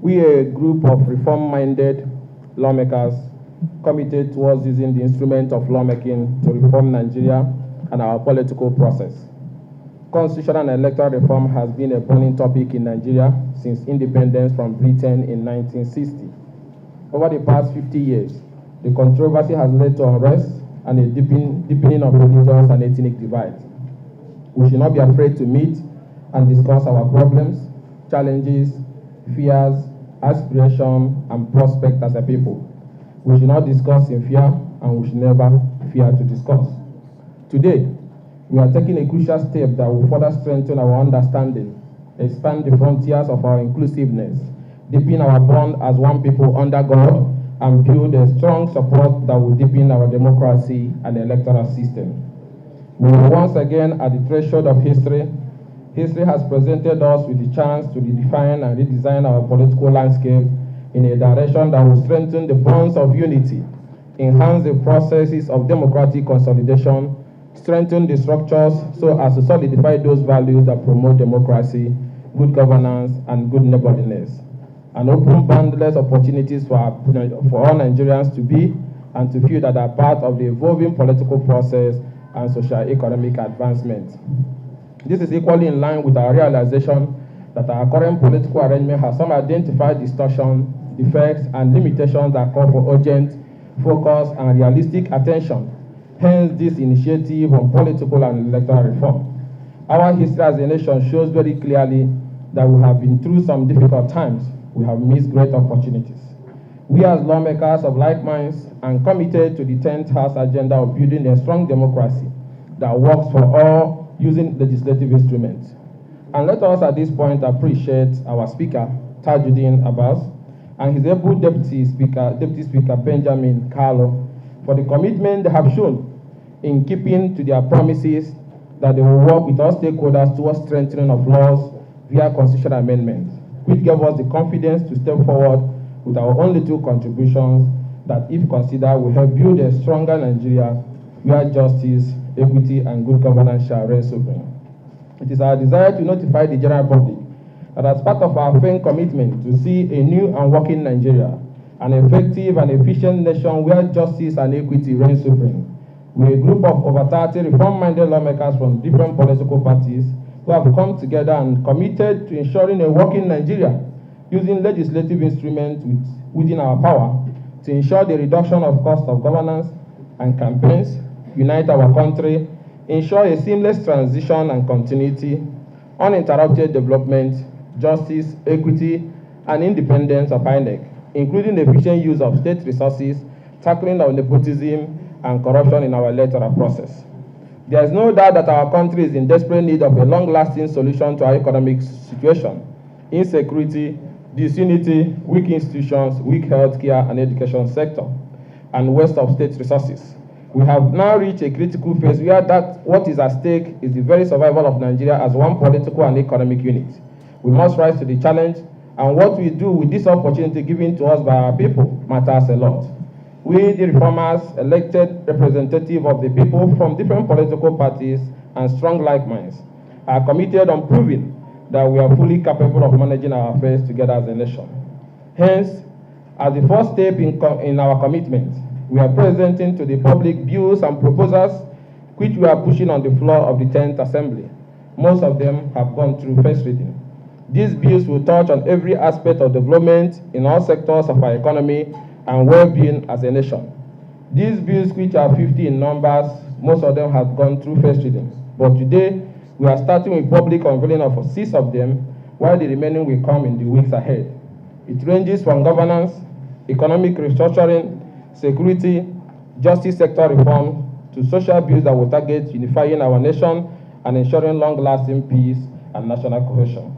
We are a group of reform-minded lawmakers committed towards using the instrument of lawmaking to reform Nigeria and our political process. Constitutional and electoral reform has been a burning topic in Nigeria since independence from Britain in 1960. Over the past 50 years, the controversy has led to unrest and a deepening of religious and ethnic divides. We should not be afraid to meet and discuss our problems, challenges, fears, aspirations, and prospects as a people. We should not discuss in fear, and we should never fear to discuss. Today, we are taking a crucial step that will further strengthen our understanding, expand the frontiers of our inclusiveness, deepen our bond as one people under God, and build a strong support that will deepen our democracy and electoral system. We are once again at the threshold of history. History has presented us with the chance to redefine and redesign our political landscape in a direction that will strengthen the bonds of unity, enhance the processes of democratic consolidation, strengthen the structures so as to solidify those values that promote democracy, good governance, and good neighborliness, and open boundless opportunities for all Nigerians to be and to feel that they are part of the evolving political process and socio-economic advancement. This is equally in line with our realization that our current political arrangement has some identified distortions, defects, and limitations that call for urgent, focused, and realistic attention. Hence, this initiative on political and electoral reform. Our history as a nation shows very clearly that we have been through some difficult times. We have missed great opportunities. We as lawmakers of like minds and committed to the 10th House agenda of building a strong democracy that works for all using legislative instruments. And let us at this point appreciate our Speaker, Tajuddin Abbas, and his able Deputy Speaker Benjamin Carlo, for the commitment they have shown in keeping to their promises that they will work with all stakeholders towards strengthening of laws via constitutional amendments, which gave us the confidence to step forward with our own little contributions that, if considered, will help build a stronger Nigeria where justice, equity, and good governance shall reign supreme. It is our desire to notify the general public that as part of our firm commitment to see a new and working Nigeria, an effective and efficient nation where justice and equity reign supreme, we are a group of over 30 reform-minded lawmakers from different political parties who have come together and committed to ensuring a working Nigeria using legislative instruments within our power to ensure the reduction of cost of governance and campaigns, unite our country, ensure a seamless transition and continuity, uninterrupted development, justice, equity, and independence of INEC, including the efficient use of state resources, tackling of nepotism and corruption in our electoral process. There is no doubt that our country is in desperate need of a long-lasting solution to our economic situation. Insecurity, disunity, weak institutions, weak healthcare and education sector, and waste of state resources. We have now reached a critical phase where what is at stake is the very survival of Nigeria as one political and economic unit. We must rise to the challenge, and what we do with this opportunity given to us by our people matters a lot. We, the reformers, elected representatives of the people from different political parties and strong like minds, are committed on proving that we are fully capable of managing our affairs together as a nation. Hence, as the first step in our commitment, we are presenting to the public bills and proposals which we are pushing on the floor of the 10th Assembly. Most of them have gone through first reading. These bills will touch on every aspect of development in all sectors of our economy and well-being as a nation. These bills, which are 50 in numbers, most of them have gone through first readings. But today, we are starting with public unveiling of 6 of them, while the remaining will come in the weeks ahead. It ranges from governance, economic restructuring, security, justice sector reform, to social bills that will target unifying our nation and ensuring long-lasting peace and national cohesion.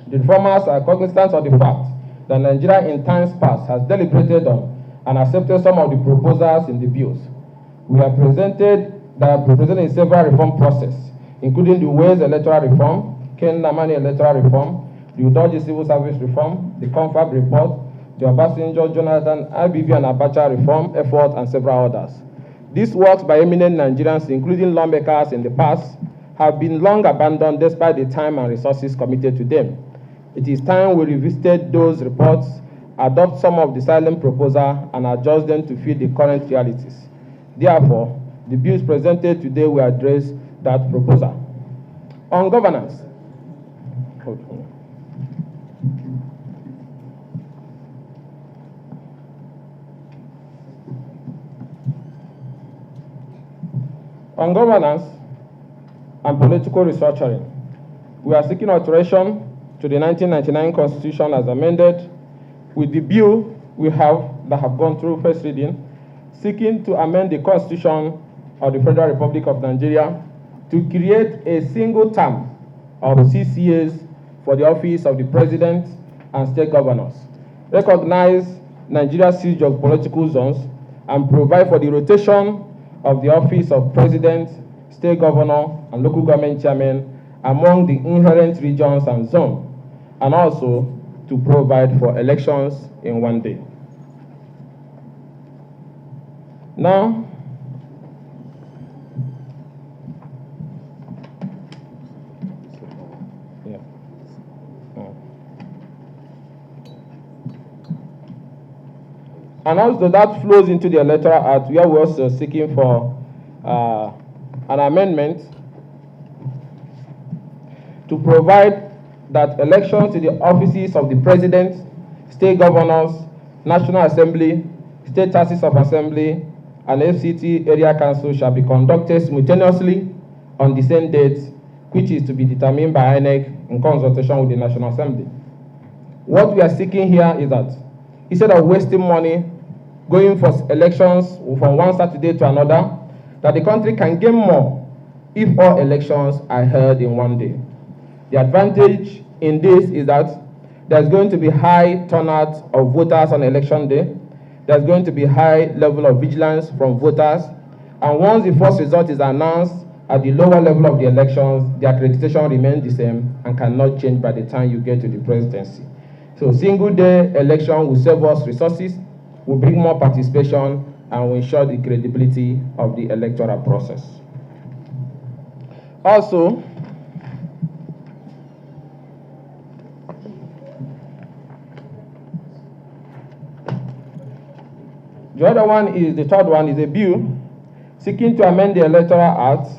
The reformers are cognizant of the fact that Nigeria in times past has deliberated on and accepted some of the proposals in the bills. We have presented in several reform processes, including the Ways Electoral Reform, Ken Namani Electoral Reform, the Udoji Civil Service Reform, the Confab Report, the Obasanjo, Jonathan, IBB and Abacha Reform effort, and several others. These works by eminent Nigerians, including lawmakers in the past, have been long abandoned despite the time and resources committed to them. It is time we revisited those reports, adopt some of the silent proposals, and adjust them to fit the current realities. Therefore, the bills presented today will address that proposal. On governance. On governance and political restructuring, we are seeking alteration to the 1999 Constitution as amended, with the bill we have that have gone through first reading, seeking to amend the Constitution of the Federal Republic of Nigeria to create a single term of 6 years for the office of the President and state governors, recognize Nigeria's 6 geopolitical zones, and provide for the rotation of the office of President, State Governor, and Local Government Chairman among the inherent regions and zones, and also to provide for elections in one day. Now, and also that flows into the Electoral Act, where we're also seeking for an amendment to provide that elections to the offices of the President, State Governors, National Assembly, State Houses of Assembly, and FCT Area Council shall be conducted simultaneously on the same date, which is to be determined by INEC in consultation with the National Assembly. What we are seeking here is that instead of wasting money going for elections from one Saturday to another, that the country can gain more if all elections are held in one day. The advantage in this is that there's going to be high turnout of voters on election day. There's going to be high level of vigilance from voters. And once the first result is announced at the lower level of the elections, the accreditation remains the same and cannot change by the time you get to the presidency. So single day election will save us resources, will bring more participation, and will ensure the credibility of the electoral process. Also, the third one is a bill seeking to amend the Electoral Act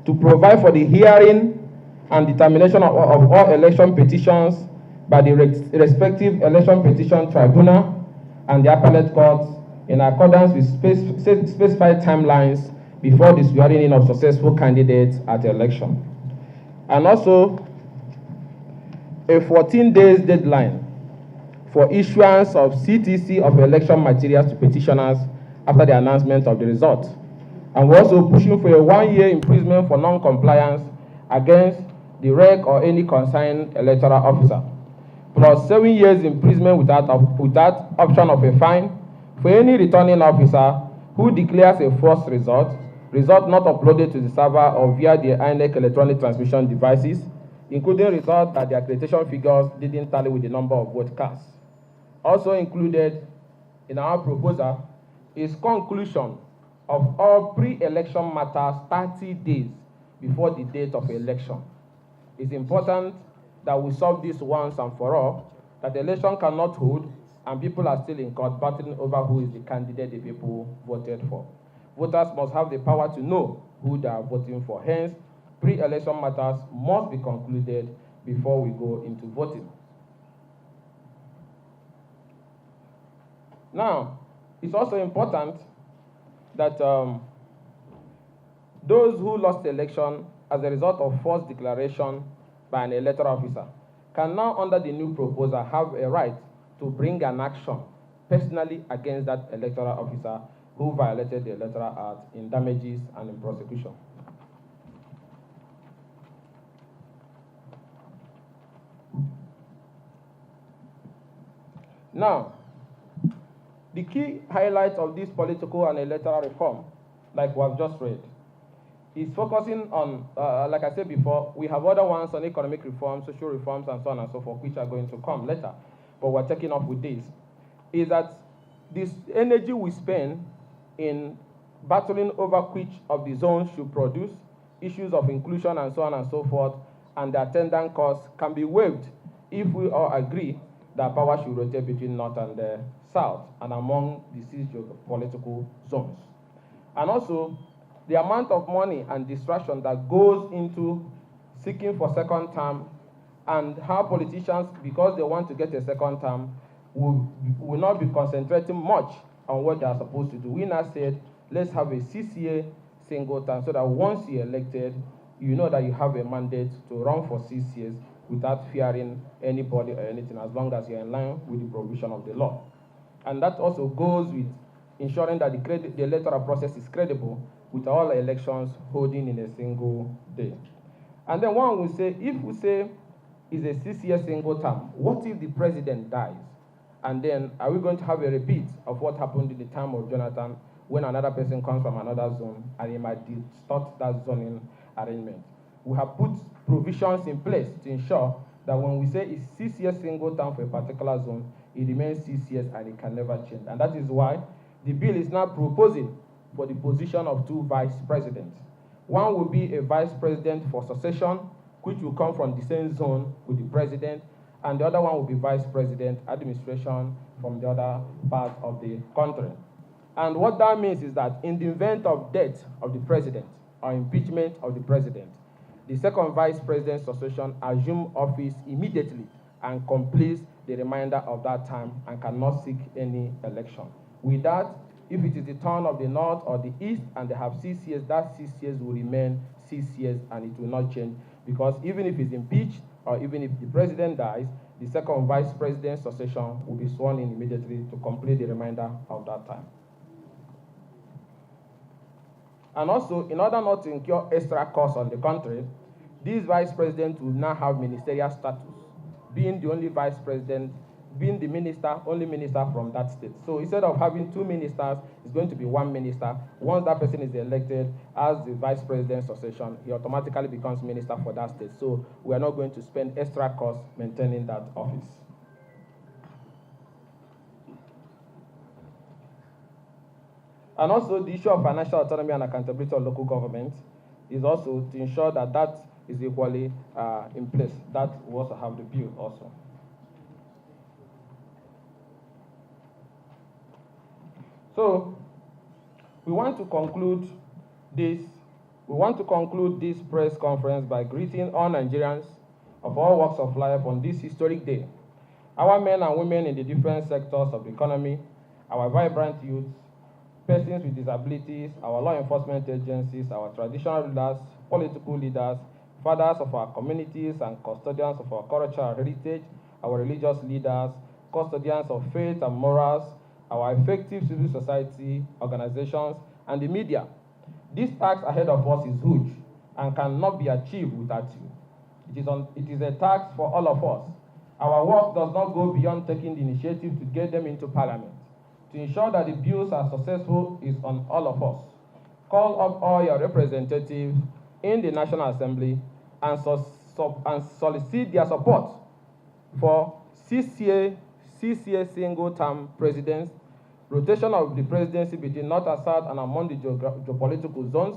to provide for the hearing and determination of all election petitions by the respective election petition tribunal and the appellate courts in accordance with specified timelines before the swearing in of successful candidates at the election. And also a 14 days deadline for issuance of CTC of election materials to petitioners after the announcement of the result. And we're also pushing for a 1-year imprisonment for non-compliance against the reg or any concerned electoral officer, plus 7 years imprisonment without option of a fine for any returning officer who declares a false result not uploaded to the server or via the INEC electronic transmission devices, including results that the accreditation figures didn't tally with the number of vote cast. Also included in our proposal is conclusion of all pre-election matters 30 days before the date of election. It's important that we solve this once and for all, that the election cannot hold and people are still in court battling over who is the candidate the people voted for. Voters must have the power to know who they are voting for. Hence, pre-election matters must be concluded before we go into voting. Now, it's also important that those who lost the election as a result of false declaration by an electoral officer can now, under the new proposal, have a right to bring an action personally against that electoral officer who violated the Electoral Act in damages and in prosecution. Now, the key highlight of this political and electoral reform, like we have just read, is focusing on, like I said before, we have other ones on economic reforms, social reforms, and so on and so forth, which are going to come later, but we're taking off with this, is that this energy we spend in battling over which of the zones should produce, issues of inclusion and so on and so forth, and the attendant costs can be waived if we all agree that power should rotate between North and the South and among the 6 geopolitical zones. And also, the amount of money and distraction that goes into seeking for second term, and how politicians, because they want to get a second term, will not be concentrating much on what they are supposed to do. We now said, let's have a 6-year single term so that once you're elected, you know that you have a mandate to run for 6 years without fearing anybody or anything, as long as you're in line with the provision of the law. And that also goes with ensuring that the electoral process is credible with all elections holding in a single day. And then one will say, if we say it's a 6-year single term, what if the president dies? And then are we going to have a repeat of what happened in the time of Jonathan, when another person comes from another zone and he might distort that zoning arrangement? We have put provisions in place to ensure that when we say it's 6-year single term for a particular zone, it remains 6 years and it can never change. And that is why the bill is now proposing for the position of 2 vice presidents. One will be a vice president for succession, which will come from the same zone with the president, and the other one will be vice president administration from the other part of the country. And what that means is that in the event of death of the president or impeachment of the president, the second vice president's succession assumes office immediately and completes the remainder of that time and cannot seek any election. With that, if it is the turn of the North or the East and they have 6 years, that 6 years will remain 6 years and it will not change, because even if he's impeached or even if the president dies, the second vice president's succession will be sworn in immediately to complete the remainder of that time. And also, in order not to incur extra costs on the country, this vice president will now have ministerial status, being the only vice president, being the minister, only minister from that state. So instead of having 2 ministers, it's going to be 1 minister. Once that person is elected as the vice president's succession, he automatically becomes minister for that state. So we are not going to spend extra costs maintaining that office. And also, the issue of financial autonomy and accountability of local government is also to ensure that that is equally in place. That we also have the bill also. So, we want to conclude this press conference by greeting all Nigerians of all walks of life on this historic day. Our men and women in the different sectors of the economy, our vibrant youth, persons with disabilities, our law enforcement agencies, our traditional rulers, political leaders, fathers of our communities and custodians of our cultural heritage, our religious leaders, custodians of faith and morals, our effective civil society organizations, and the media. This task ahead of us is huge and cannot be achieved without you. It is a task for all of us. Our work does not go beyond taking the initiative to get them into Parliament. To ensure that the bills are successful is on all of us. Call up all your representatives in the National Assembly and solicit their support for 6-year single-term presidents, rotation of the presidency between North and South and among the geopolitical zones,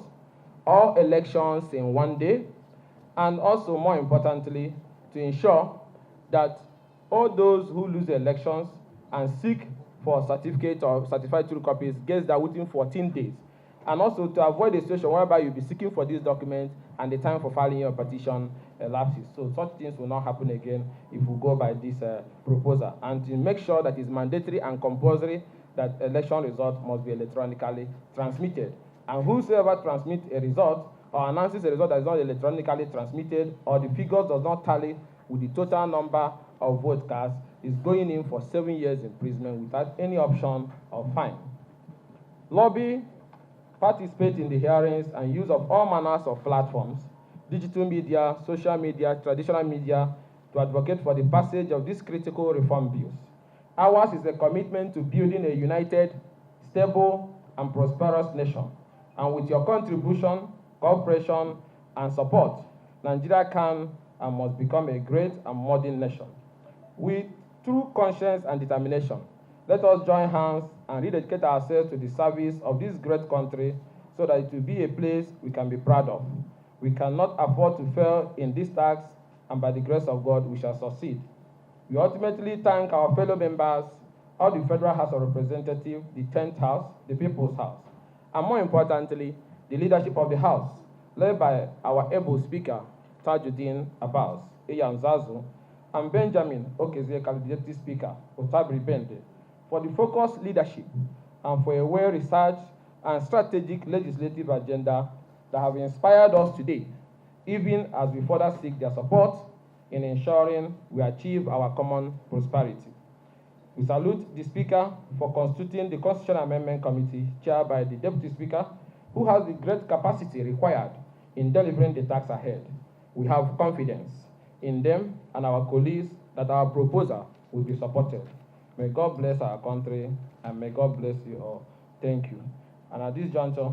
all elections in 1 day, and also, more importantly, to ensure that all those who lose the elections and seek for certificate or certified true copies gets that within 14 days. And also to avoid a situation whereby you'll be seeking for these documents and the time for filing your petition elapses. So such things will not happen again if we go by this proposal. And to make sure that it's mandatory and compulsory that election results must be electronically transmitted. And whosoever transmits a result or announces a result that is not electronically transmitted or the figures does not tally with the total number of vote cast is going in for 7 years imprisonment without any option of fine. Lobby, participate in the hearings and use of all manners of platforms, digital media, social media, traditional media, to advocate for the passage of these critical reform bills. Ours is a commitment to building a united, stable, and prosperous nation. And with your contribution, cooperation, and support, Nigeria can and must become a great and modern nation. With true conscience and determination, let us join hands and rededicate ourselves to the service of this great country so that it will be a place we can be proud of. We cannot afford to fail in this task, and by the grace of God, we shall succeed. We ultimately thank our fellow members of the Federal House of Representatives, the 10th House, the People's House, and more importantly, the leadership of the House, led by our able Speaker, Tajuddin Abbas, Zazu, and Benjamin Okezie, Deputy Speaker, Otabri Bende, for the focused leadership and for a well-researched and strategic legislative agenda that have inspired us today, even as we further seek their support in ensuring we achieve our common prosperity. We salute the Speaker for constituting the Constitutional Amendment Committee chaired by the Deputy Speaker, who has the great capacity required in delivering the task ahead. We have confidence in them and our colleagues that our proposal will be supported. May God bless our country and may God bless you all. Thank you. And at this juncture,